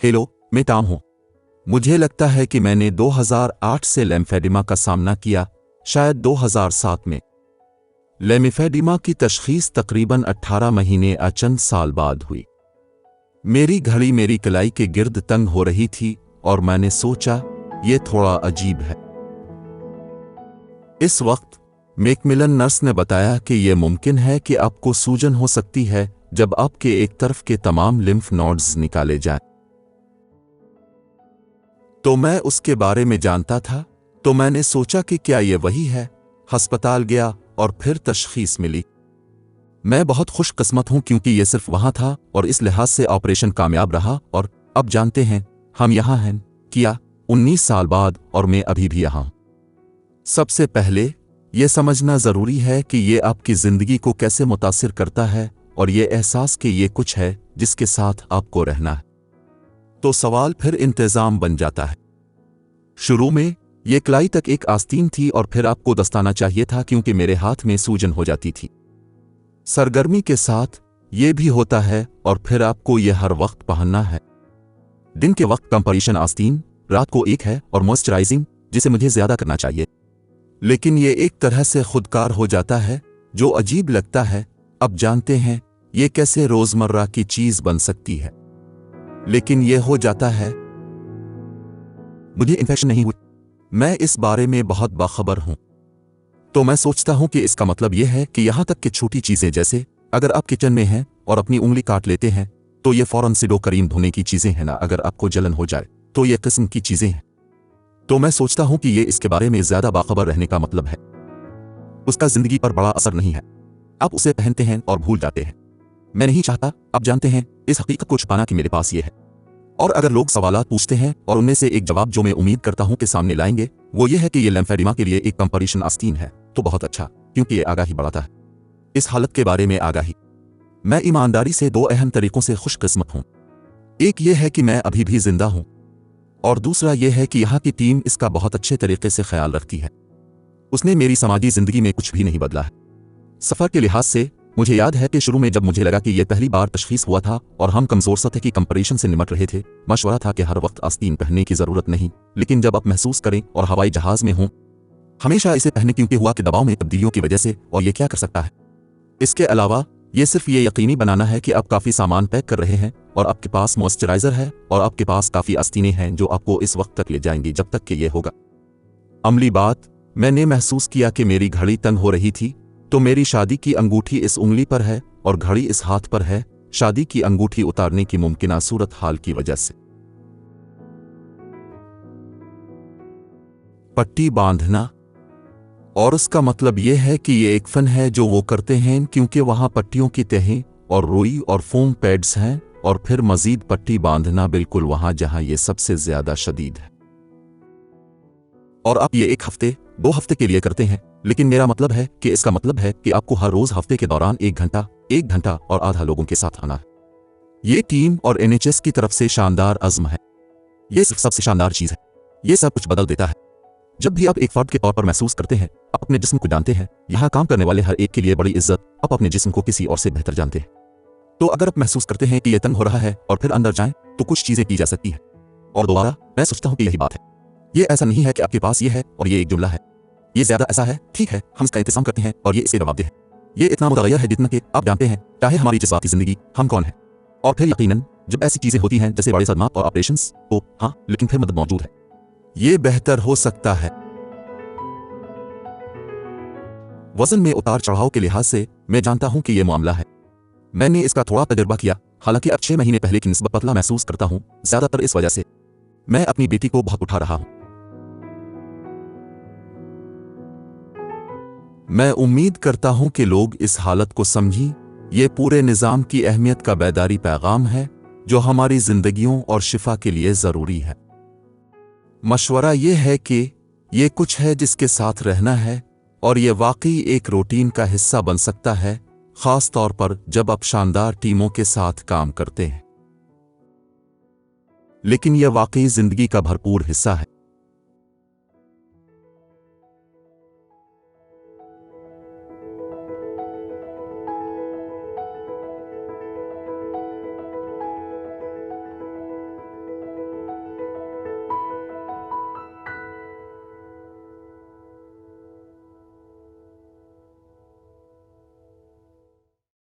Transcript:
Hello, मैं Tom हूं। मुझे लगता है कि मैंने 2008 से लिम्फेडिमा का सामना किया, शायद 2007 में। लिम्फेडिमा की तशखीस तकरीबन 18 महीने या चंद साल बाद हुई। मेरी घड़ी मेरी कलाई के गिर्द तंग हो रही थी और मैंने सोचा यह थोड़ा अजीब है। इस वक्त मैकमिलन नर्स ने बताया कि यह मुमकिन है कि आपको सूजन हो सकती है जब आपके एक तरफ के तमाम लिम्फ नोड्स निकाले जाएं। तो मैं उसके बारे में जानता था, तो मैंने सोचा कि क्या यह वही है। अस्पताल गया और फिर तशखीस मिली। मैं बहुत खुशकिस्मत हूं क्योंकि यह सिर्फ वहां था और इस लिहाज से ऑपरेशन कामयाब रहा। और अब जानते हैं हम यहां हैं, किया 19 साल बाद, और मैं अभी भी यहां हूं। सबसे पहले यह समझना जरूरी है कि यह आपकी जिंदगी को कैसे मुतासिर करता है और यह एहसास कि यह कुछ है जिसके साथ आपको रहना है। तो सवाल फिर इंतजाम बन जाता है। शुरू में यह कलाई तक एक आस्तीन थी और फिर आपको दस्ताना चाहिए था क्योंकि मेरे हाथ में सूजन हो जाती थी। सरगर्मी के साथ यह भी होता है और फिर आपको यह हर वक्त पहनना है। दिन के वक्त कंप्रेशन आस्तीन, रात को एक है और मॉइस्चराइजिंग, जिसे मुझे ज्यादा करना चाहिए। लेकिन यह एक तरह से खुदकार हो जाता है जो अजीब लगता है। अब जानते हैं यह कैसे रोजमर्रा की चीज बन सकती है, लेकिन यह हो जाता है। मुझे इन्फेक्शन नहीं हुई, मैं इस बारे में बहुत बाखबर हूं। तो मैं सोचता हूं कि इसका मतलब यह है कि यहां तक कि छोटी चीजें, जैसे अगर आप किचन में हैं और अपनी उंगली काट लेते हैं तो यह फौरन सिडो करीम धोने की चीजें हैं ना। अगर आपको जलन हो जाए तो यह किस्म की चीजें हैं। तो मैं सोचता हूं कि यह इसके बारे में ज्यादा बाखबर रहने का मतलब है। उसका जिंदगी पर बड़ा असर नहीं है। आप उसे पहनते हैं और भूल जाते हैं। मैं नहीं चाहता, आप जानते हैं, इस हकीकत को छुपाना कि मेरे पास यह है। और अगर लोग सवालात पूछते हैं और उनमें से एक जवाब जो मैं उम्मीद करता हूं कि सामने लाएंगे वो यह है कि यह लिम्फेडिमा के लिए एक कंप्रेशन आस्तीन है, तो बहुत अच्छा, क्योंकि यह आगाही बढ़ाता है। इस हालत के बारे में आगाही। मैं ईमानदारी से दो अहम तरीकों से खुशकिस्मत हूं। एक यह है कि मैं अभी भी जिंदा हूं और दूसरा यह है कि यहां की टीम इसका बहुत अच्छे तरीके से ख्याल रखती है। उसने मेरी समाजी जिंदगी में कुछ भी नहीं बदला है। सफर के लिहाज से मुझे याद है कि शुरू में जब मुझे लगा कि यह पहली बार तशखीस हुआ था और हम कमजोर सतह की कंप्रेशन से निमट रहे थे, मशवरा था कि हर वक्त आस्तीन पहनने की जरूरत नहीं, लेकिन जब आप महसूस करें और हवाई जहाज में हों, हमेशा इसे पहने क्योंकि हुआ कि दबाव में तब्दीलियों की वजह से, और यह क्या कर सकता है। इसके अलावा यह सिर्फ ये यकीनी बनाना है कि आप काफी सामान पैक कर रहे हैं और आपके पास मॉइस्चराइजर है और आपके पास काफी आस्तीनें हैं जो आपको इस वक्त तक ले जाएंगी जब तक कि यह होगा। अमली बात, मैंने महसूस किया कि मेरी घड़ी तंग हो रही थी, तो मेरी शादी की अंगूठी इस उंगली पर है और घड़ी इस हाथ पर है, शादी की अंगूठी उतारने की मुमकिना सूरत हाल की वजह से। पट्टी बांधना, और उसका मतलब यह है कि यह एक फन है जो वो करते हैं क्योंकि वहां पट्टियों की तहें और रुई और फोम पैड्स हैं, और फिर मजीद पट्टी बांधना बिल्कुल वहां जहां यह सबसे ज्यादा शदीद है। और आप ये 1 हफ्ते 2 हफ्ते के लिए करते हैं, लेकिन मेरा मतलब है कि इसका मतलब है कि आपको हर रोज हफ्ते के दौरान 1 घंटा और आधा लोगों के साथ आना है। ये टीम और NHS की तरफ से शानदार अज़्म है। ये सिर्फ सबसे शानदार चीज है। ये सब कुछ बदल देता है। जब भी आप एक फर्द के तौर पर महसूस करते हैं, आप अपने जिस्म को जानते हैं। यहाँ काम करने वाले हर एक के लिए बड़ी इज्जत, आप अपने जिस्म को किसी और से बेहतर जानते हैं। तो अगर आप महसूस करते हैं कि यह तंग हो रहा है और फिर अंदर जाएं, तो कुछ चीजें की जा सकती हैं। और दोबारा मैं सोचता हूं कि यही बात है। यह ऐसा नहीं है कि आपके पास यह है और यह एक जुमला है। यह ज्यादा ऐसा है, ठीक है, हम इसका इंतजाम करते हैं और ये इसके जवाबदेह है। यह इतना मुतगय्यर है जितना कि आप जानते हैं, चाहे हमारी जज्बाती जिंदगी, हम कौन है। और फिर यकीनन जब ऐसी चीजें होती हैं जैसे बड़े सदमात और ऑपरेशंस, तो हाँ, लेकिन फिर मदद मौजूद है। यह बेहतर हो सकता है। वजन में उतार चढ़ाव के लिहाज से मैं जानता हूं कि यह मामला है। मैंने इसका थोड़ा तजुर्बा किया, हालांकि अब 6 महीने पहले की निस्बत पतला महसूस करता हूं, ज्यादातर इस वजह से मैं अपनी बेटी को बहुत उठा रहा हूं। मैं उम्मीद करता हूं कि लोग इस हालत को समझें। यह पूरे निज़ाम की अहमियत का बेदारी पैगाम है जो हमारी जिंदगियों और शिफा के लिए जरूरी है। मशवरा यह है कि यह कुछ है जिसके साथ रहना है और यह वाकई एक रूटीन का हिस्सा बन सकता है, खास तौर पर जब आप शानदार टीमों के साथ काम करते हैं। लेकिन यह वाकई जिंदगी का भरपूर हिस्सा है।